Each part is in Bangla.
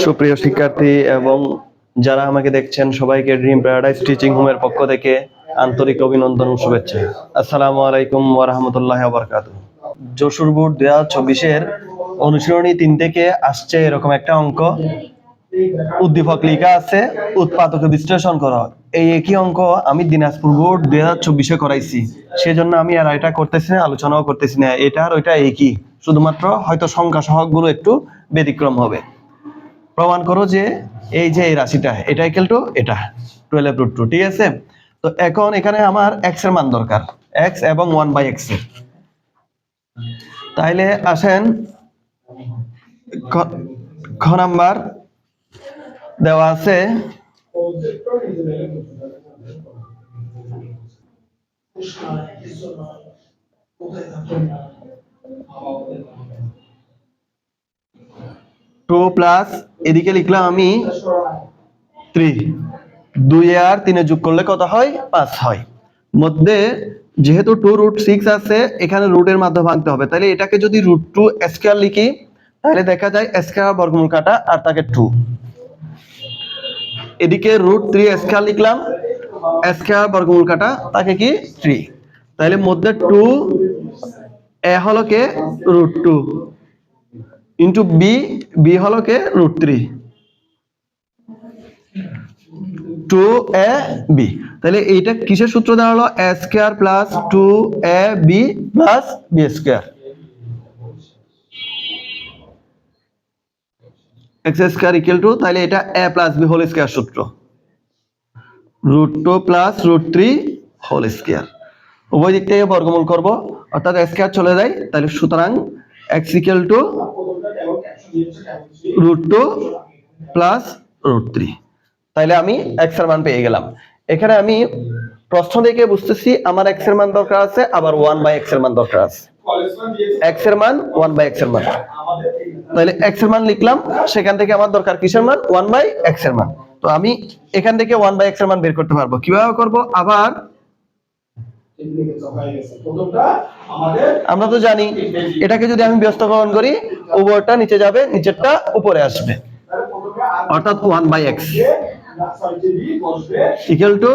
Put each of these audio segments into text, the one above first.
সুপ্রিয় শিক্ষার্থী এবং যারা আমাকে দেখছেন সবাইকে ড্রিম প্যারাডাইস টিচিং হোমের পক্ষ থেকে আন্তরিক অভিনন্দন ও শুভেচ্ছা। আসসালামু আলাইকুম ওয়া রাহমাতুল্লাহি ওয়া বারাকাতুহু। যশোর বোর্ড 2024 অনুশীলনী 3 থেকে আসছে এরকম একটা অঙ্ক। উদ্দীপক লেখা আছে উৎপাদক বিশ্লেষণ করো। এই একই অঙ্ক আমি দিনাজপুর বোর্ড 2024 করাইছি, সেজন্য আমি আর এটা করতেছি না, আলোচনাও করতেছি না। এটা আর ওইটা একই, শুধুমাত্র হয়তো সংখ্যা সহগগুলো একটু ব্যতিক্রম হবে। প্রমাণ করো যে এই যে এই রাশিটা এটা ইকুয়াল টু এটা 12√2, ঠিক আছে? তো এখন এখানে আমার x এর মান দরকার, x এবং 1/x এর। তাইলে আসেন খ নাম্বার দেওয়া আছে টু প্লাস এদিকে লিখলাম আমি 3, 2 আর 3 যোগ করলে কত হয়? 5 হয়। মধ্যে যেহেতু 2√6 আছে, এখানে রুটের মাধ্যমে ভাঙতে হবে। তাহলে এটাকে যদি √2 স্কয়ার লিখি তাহলে দেখা যায় স্কয়ার বর্গমূল কাটা আর থাকে 2। এদিকে √3 স্কয়ার লিখলাম, স্কয়ার বর্গমূল কাটা তাকে কি 3। তাহলে মধ্যে 2 এ হলো কে √2 ইনটু বি হলো কে √3 2ab। তাহলে এইটা কিসের সূত্র দাঁড়ালো? a square plus 2ab plus b square x square equal to, তাহলে এটা a plus b whole square সূত্র, √2 প্লাস √3 হোল স্কয়ার। উভয় দিক থেকে বর্গমূল করব, অর্থাৎ স্কয়ার চলে যায়। তাহলে সুতরাং x ইকুয়াল টু √2 প্লাস √3। তাইলে আমি x এর মান পেয়ে গেলাম। এখানে আমি প্রশ্ন দেখে বুঝতেছি আমার x এর মান দরকার আছে, আবার 1/x এর মান দরকার আছে। x এর মান 1/x এর মান, তাহলে x এর মান লিখলাম। সেখান থেকে আমার দরকার কিসের মান? 1/x এর মান। তো আমি এখান থেকে 1/x এর মান বের করতে পারবো। কিভাবে করব? আবার আমরা তো জানি এটাকে যদি আমি ব্যস্তকরণ করি উপরটা নিচে যাবে, নিচেরটা উপরে আসবে, অর্থাৎ 1/x ইকুয়াল টু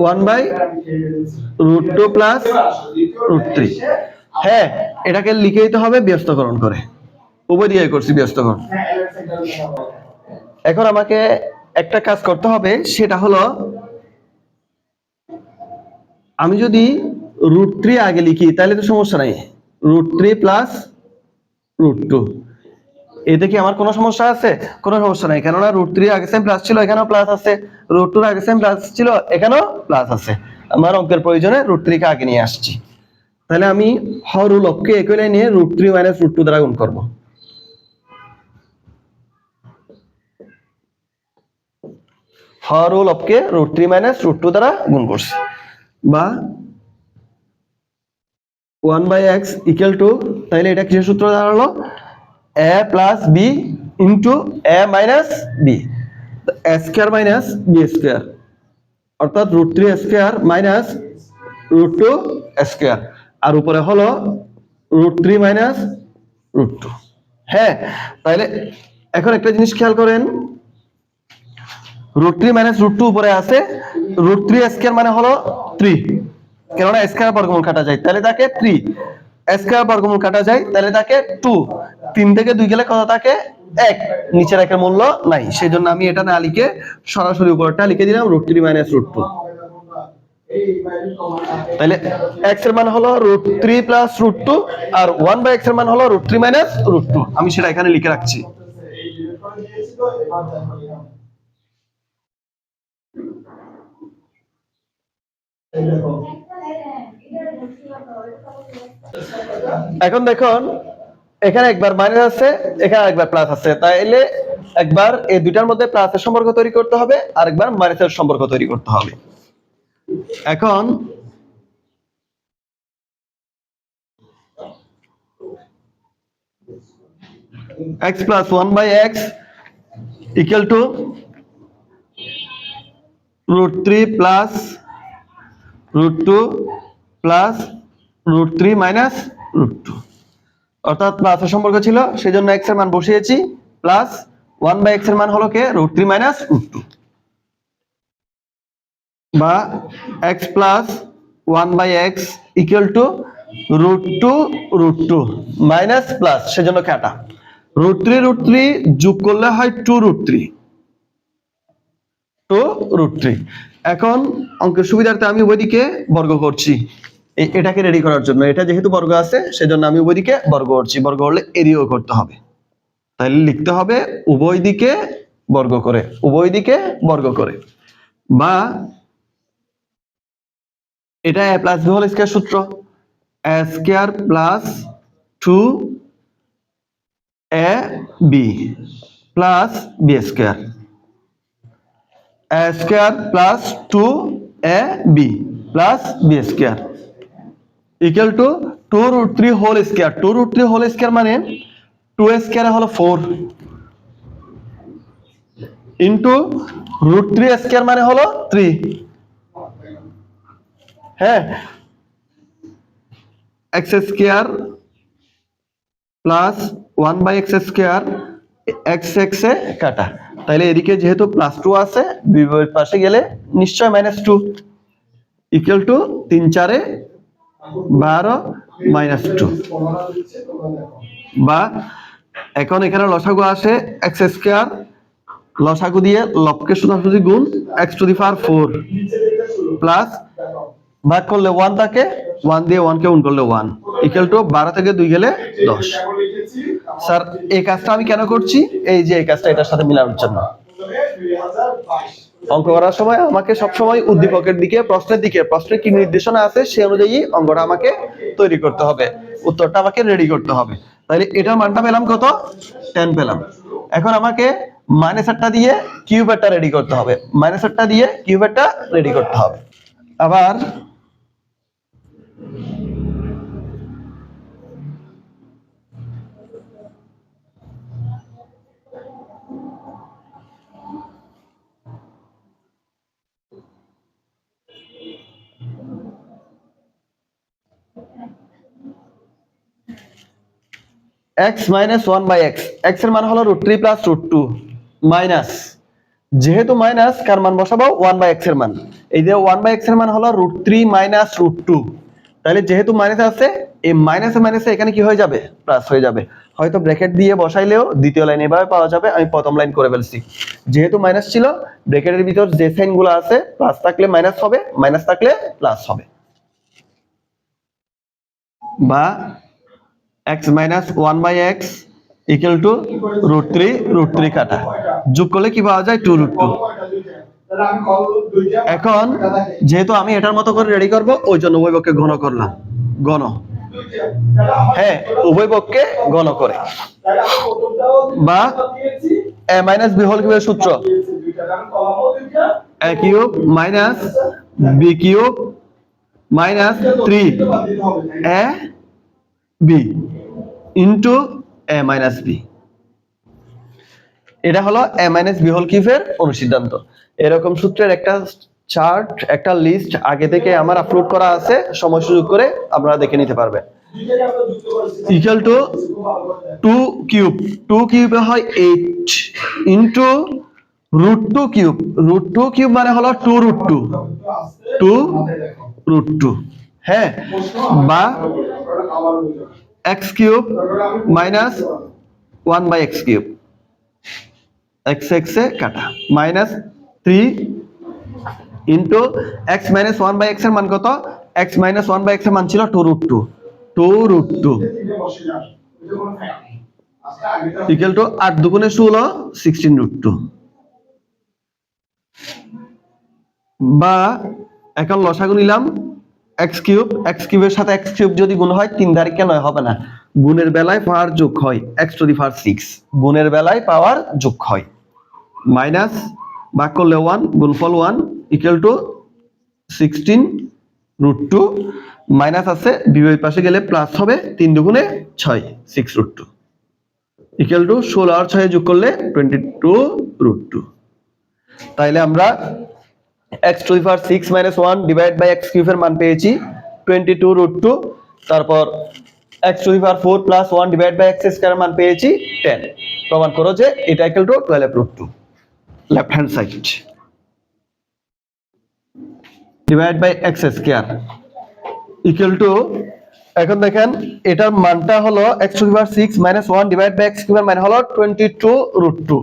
1/√2 প্লাস √3। হ্যাঁ, এটাকে লিখে দিতে হবে ব্যস্তকরণ করে, উভয় দিয়ে করছি ব্যস্তকরণ। এখন আমাকে একটা কাজ করতে হবে, সেটা হলো আমি যদি √3 আগে লিখি তাহলে তো সমস্যা নাই, √3 প্লাস √2। এতে কি আমার কোনো সমস্যা আছে? কোনো সমস্যা নাই, কেননা √3 আগে সেম প্লাস ছিল, এখানেও প্লাস আছে, √2 আগে সেম প্লাস ছিল, এখানেও প্লাস আছে। আমার অঙ্কের প্রয়োজনে √3 কে আগে নিয়ে আসছি। তাহলে আমি হর লবকে একই লাইনে √3 - √2 দ্বারা গুণ করব। হর লবকে √3 - √2 দ্বারা গুণ করছি, বা 1/x ইকুয়াল টু, তাহলে এটা কিসের সূত্র দাঁড়ালো? a plus b into a minus b, a square minus b square, অর্থাৎ √3 স্কয়ার মাইনাস √2 স্কয়ার, আর উপরে হলো √3 মাইনাস √2। হ্যাঁ, তাহলে এখন একটা জিনিস খেয়াল করেন, √3 মাইনাস √2 উপরে আছে, √3 স্কয়ার মানে হলো 3, কেননা স্কয়ার বর্গমূল কাটা যায়, তাহলে থাকে 3, স্কয়ার বর্গমূল কাটা যায় তাহলে থাকে 2, 3 থেকে 2 গেলে কত থাকে? 1, নিচের একের মূল্য নাই, সেজন্য আমি এটা না লিখে সরাসরি উপরটা লিখে দিলাম √3 - √2। তাহলে x এর মান হলো √3 প্লাস √2 আর 1/x এর মান হলো √3 - √2। আমি সেটা এখানে লিখে রাখছি। এখন দেখুন এখানে একবার মাইনাস আছে, এখানে একবার প্লাস আছে, তাইলে একবার এই দুইটার মধ্যে প্লাসের সম্পর্ক তৈরি করতে হবে, আর একবার মাইনাসের সম্পর্ক তৈরি করতে হবে। এখন x plus 1/x equal to √3 plus √2 plus √3 minus √2, অর্থাৎ প্লাসের সম্পর্ক ছিল, সেজন্য x এর মান বসিয়েছি। প্লাস 1/x এর মান হলো কে √3 মাইনাস √2, বা x plus 1/x equal to √2 minus plus, সেজন্য কাটা √3 যোগ করলে হয় 2√3। এখন অঙ্কের সুবিধার্থে আমি উভয় দিকে বর্গ করছি, এটাকে রেডি করার জন্য। এটা যেহেতু বর্গ আছে সেজন্য আমি উভয় দিকে বর্গ করছি, বর্গ করলে এরিয়াও করতে হবে, তাহলে লিখতে হবে উভয় দিকে বর্গ করে, উভয় দিকে বর্গ করে, বা এটা a plus b whole square সূত্র, a square plus 2ab plus b square, a square plus 2ab plus b square equal to 2√3 whole square. 2√3 whole square মানে 2 স্কয়ার হলো 4 ইনটু √3 স্কয়ার মানে হলো 3। হ্যাঁ, x square plus 1/x square, x এ কাটা, তাহলে এদিকে যেহেতু প্লাস 2 আছে বিপরীত পাশে গেলে নিশ্চয় -2 ইকুয়াল টু 3 4 12 -2, বা এখন এখানে লসাগু আসে x স্কয়ার, লসাগু দিয়ে লবকে সোজাসুজি গুণ x to the power 4 plus ভাগ করলে 1 থাকে, 1 দিয়ে 1 কে গুণ করলে 1 ইকুয়াল টু 12 থেকে 2 গেলে 10। স্যার এই কাজটা আমি কেন করছি? এই যে এই কাজটা এটার সাথে মিলানোর জন্য। অঙ্ক করার সময় আমাকে সবসময় উদ্দীপকের দিকে, প্রশ্নের দিকে, প্রশ্নের কি নির্দেশনা আছে সে অনুযায়ী অঙ্কটা আমাকে তৈরি করতে হবে, উত্তরটা আমাকে রেডি করতে হবে। তাহলে এটার মানটা পেলাম কত? 10 পেলাম। এখন আমাকে মাইনাসটা দিয়ে কিউবেরটা রেডি করতে হবে, মাইনাসটা দিয়ে কিউবেরটা রেডি করতে হবে। আবার x মাইনাস 1/x, x এর মান হলো √3 প্লাস √2 মাইনাস, যেহেতু মাইনাস কার মান বসাবো 1/x এর মান, এই যে 1/x এর মান হলো √3 মাইনাস √2, তাহলে যেহেতু মাইনাস আছে এই মাইনাসে মাইনাসে এখানে কি হয়ে যাবে? প্লাস হয়ে যাবে। হয়তো ব্র্যাকেট দিয়ে বসাইলেও দ্বিতীয় লাইন এভাবে পাওয়া যাবে, আমি প্রথম লাইন করে ফেলছি। যেহেতু মাইনাস ছিল ব্র্যাকেটের ভিতর যে সাইনগুলো আছে প্লাস থাকলে মাইনাস হবে, মাইনাস থাকলে প্লাস হবে, বা x minus 1/x equal to √3 কাটা, যোগ করলে কি পাওয়া যায়? 2√2। এখন যেহেতু আমি এটার মতো করে রেডি করব ওই জন্য উভয় পক্ষে ঘন করলাম, ঘন, হ্যাঁ উভয় পক্ষে ঘন করে, বা a মাইনাস b হোল কিউবের সূত্র a cube minus b cube minus 3ab into a minus b। এটা হলো a মাইনাস b হোল কিউবের অনুসিদ্ধান্ত। এরকম সূত্রের একটা চার্ট, একটা লিস্ট আগে থেকে আমার আপলোড করা আছে, সময় সুযোগ করে আপনারা দেখে নিতে পারবেন। ইকুয়াল টু 2 কিউবে হয় 8 ইনটু √2 কিউব, √2 কিউব মানে হলো 2√2, হ্যাঁ, বা x cube minus 1/x cube, x এ কাটা, minus 3 into x minus 1/x এর মান কত? x মাইনাস 1/x এর মান ছিল 2√2 ইকুয়াল টু 8 দুগুণে 16 16√2, বা এখন লসাগু নিলাম x কিউবের সাথে x কিউব যদি গুণ হয় 3 দ্বারা কেন হবে না, গুণের বেলায় পাওয়ার যোগ হয়, x টু দি পাওয়ার 6 গুণের বেলায় পাওয়ার যোগ হয়, মাইনাস ভাগ করলে 1 গুণফল 1 ইকুয়াল টু 16√2, মাইনাস আছে বিপরীত পাশে গেলে প্লাস হবে, 3 দুগুণে 6 6√2 ইকুয়াল টু 16 আর 6 যোগ করলে 22√2। তাইলে আমরা x to the power 6 - 1 divide by x cube এর মান পেয়েছি 22√2, তারপর x to the power 4 plus 1 divide by x square মান পেয়েছি 10। প্রমাণ করো যে এটা equal to 12√2 left hand side divide by x square equal to, এখন দেখেন এটার মানটা হলো x to the power 6 minus 1 divide by x square মানে হলো 22√2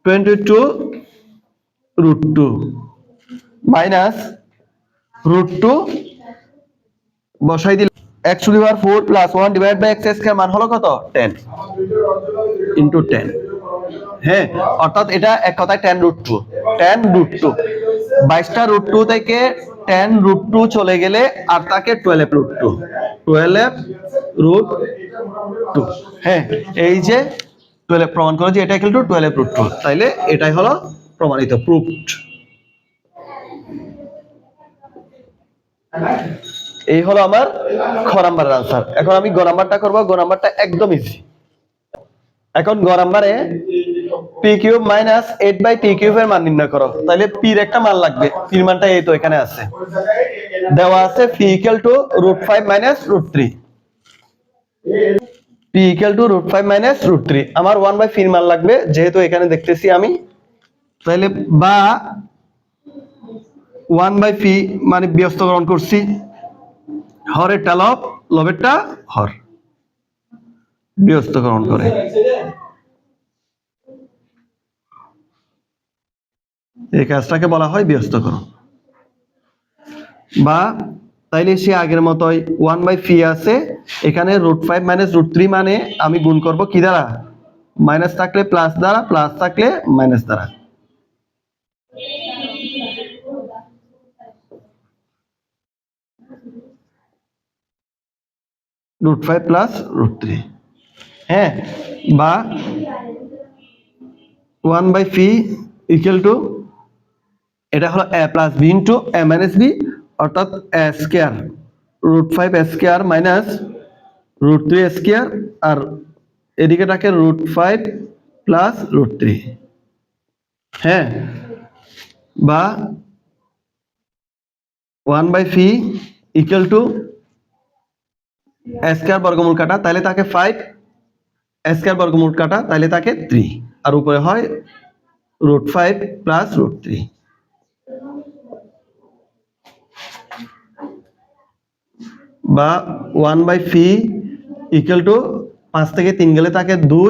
22√2 মাইনাস √2 বসাই দিলে x to the power 4 plus 1 divide by x square মান হলো কত 10 ইনটু 10। হ্যাঁ, অর্থাৎ এটা এক কথায় 10√2 22টা √2 থেকে 10√2 চলে গেলে আর থাকে 12√2। হ্যাঁ, এই যে 12 প্রমাণ করো যে এটা ইকুয়াল টু 12√2, তাইলে এটাই হলো প্রমাণিত, প্রুভড। এই হলো আমার খ নাম্বারের আনসার। এখন আমি গ নাম্বারটা করব। গ নাম্বারটা একদম ইজি। এখন গ নাম্বারে p cube minus 8/p cube এর মান নির্ণয় করো। তাহলে p এর একটা মান লাগবে, p এর মানটা এই তো এখানে আছে, দেওয়া আছে p equal to √5 minus √3। p equal to √5 minus √3। আমার 1/p এর মান লাগবে, যেহেতু এখানে দেখতেছি আমি, তাহলে বা 1/p মানে ব্যস্তকরণ করছি, হরেরটা লব, লবেরটা হর, ব্যস্তকরণ করে এই কাজটাকে বলা হয় ব্যস্তকরণ। বা তাইলে সে আগের মতোই 1/p আছে, এখানে √5 মাইনাস √3 মানে আমি গুণ করব কি দ্বারা, মাইনাস থাকলে প্লাস দ্বারা, প্লাস থাকলে মাইনাস দ্বারা। √5 প্লাস √3। হ্যাঁ, বা 1/p ইকুয়াল টু, এটা হলো a plus b into a minus b, অর্থাৎ a square √5 a square minus √3 a square, আর এদিকে থাকে √5 প্লাস √3। হ্যাঁ, বা 1/p equal to a square বর্গমূল কাটা, তাহলে থাকে 5, a স্কয়ার বর্গমূল কাটা, তাহলে থাকে 3, আর উপরে হয় √5 প্লাস √3। বা 1/p ইকুয়াল টু 5 থেকে 3 গেলে থাকে 2,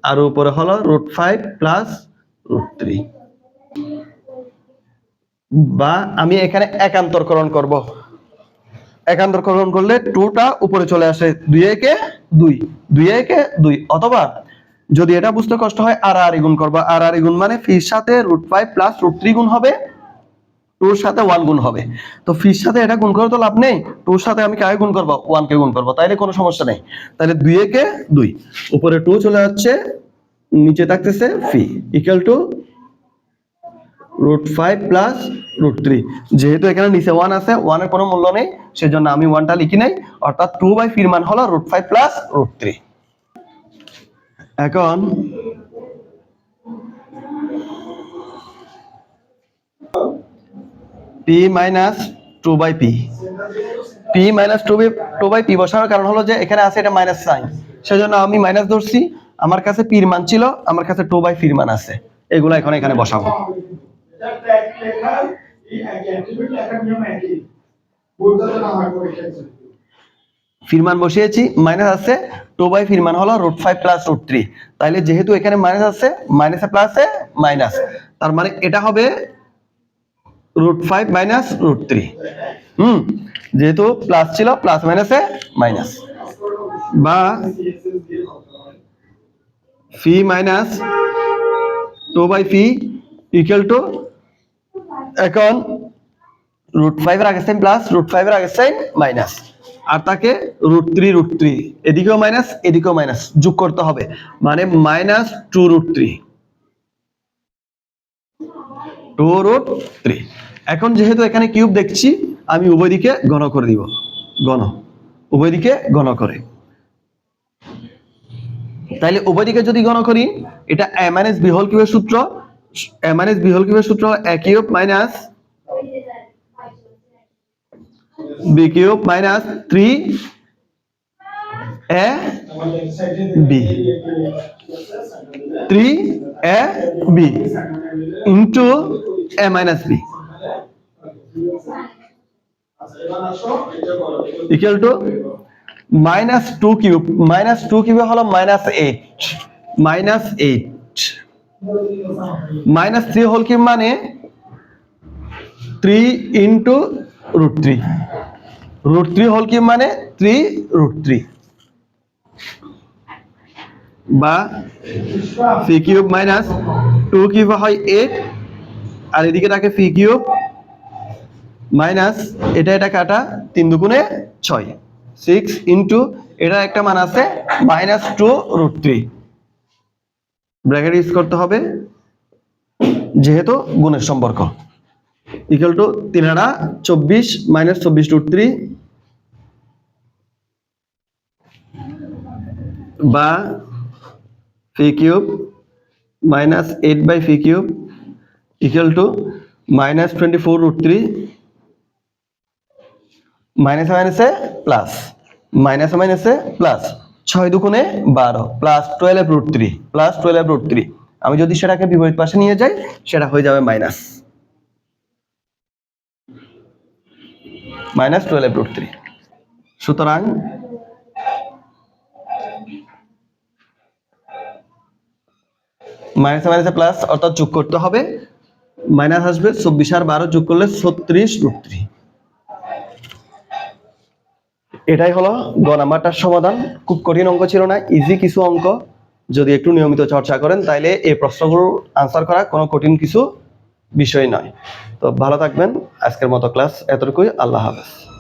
আর উপরে হলো √5 প্লাস √3। বা আমি এখানে একান্তরকরণ করব। একান্তরকরণ করলে 2টা উপরে চলে আসে, 2 একে 2, 2 একে 2, অথবা যদি এটা বুঝতে কষ্ট হয় আর গুণ করব। আর গুণ মানে p এর সাথে √5 প্লাস √3 গুণ হবে, 2 এর সাথে 1 গুণ হবে। তো p এর সাথে এটা গুণ করে তো লাভ নেই, 2 এর সাথে আমি কাকে গুণ করব, 1 কে গুণ করব, তাইলে কোনো সমস্যা নেই। তাহলে 2 একে 2, উপরে 2 চলে যাচ্ছে, নিচে থাকতেছে p ইকুয়াল টু √5 প্লাস √3। যেহেতু এখানে নিচে 1 আছে, 1 এর কোনো মূল্য নেই, সেজন্য আমি 1টা লিখি নাই, অর্থাৎ 2/p এর মান হলো √5 প্লাস √3। এখন p minus 2/p, p minus 2/p বসানোর কারণ হলো যে এখানে আছে এটা মাইনাস সাইন, সেজন্য আমি মাইনাস ধরছি। আমার কাছে p এর মান ছিল, আমার কাছে 2/p এর মান আছে, এগুলো এখন এখানে বসাবো। ফিরমান বসিয়েছি, মাইনাস আছে, 2/p এর মান হলো √5 প্লাস √3। তাইলে যেহেতু এখানে মাইনাস আছে, মাইনাসে প্লাসে মাইনাস, তার মানে এটা হবে √5 মাইনাস √3। যেহেতু প্লাস ছিল, প্লাস মাইনাসে মাইনাস। বা p minus 2/p equal to, এখন √5 এর আগের সাইন প্লাস, √5 এর আগের সাইন মাইনাস, আর তাকে √3 এদিকেও মাইনাস এদিকেও মাইনাস যোগ করতে হবে, মানে মাইনাস 2√3। এখন যেহেতু এখানে কিউব দেখছি, আমি উভয় দিকে ঘন করে দিব, উভয় দিকে ঘন করে। তাইলে উভয় দিকে যদি ঘন করি, এটা a মাইনাস b হোল কিউবের সূত্র, a মাইনাস b হোল কিউবের সূত্র a cube minus b cube minus 3 A B 3 A B into A minus B equal to -2 cube হলো -8 -3 হোল কিউব মানে 3 ইন্টু √3 √3 হোল কিউব মানে 3 √3 বা পি কিউব মাইনাস 2 কিউব হয় 8 আর এদিকে থাকে পি কিউব মাইনাস এটা কাটা 3 দুগুণে 6 6 ইন্টু এটা একটা মান আছে -2 √3 ব্র্যাকেট ইউজ করতে হবে যেহেতু গুণের সম্পর্ক ইকুয়াল টু 3 24 -24 √3 বা P cube -8 P cube equal to -24 √3 মাইনাসে প্লাস 6 দুগুণে 12 +12 √3 আমি যদি সেটাকে বিপরীত পাশে নিয়ে যাই সেটা হয়ে যাবে -12 √3 সুতরাং মাইনাসে প্লাস অর্থাৎ যোগ করতে হবে মাইনাস আসবে 24 আর 12 যোগ করলে 36 √3 এটাই হলো গ নাম্বারটার সমাধান খুব কঠিন অঙ্ক ছিল না ইজি কিছু অঙ্ক যদি একটু নিয়মিত চর্চা করেন তাহলে এই প্রশ্নগুলো আনসার করা কোনো কঠিন কিছু বিষয় নয় তো ভালো থাকবেন আজকের মতো ক্লাস এতটুকুই আল্লাহ হাফেজ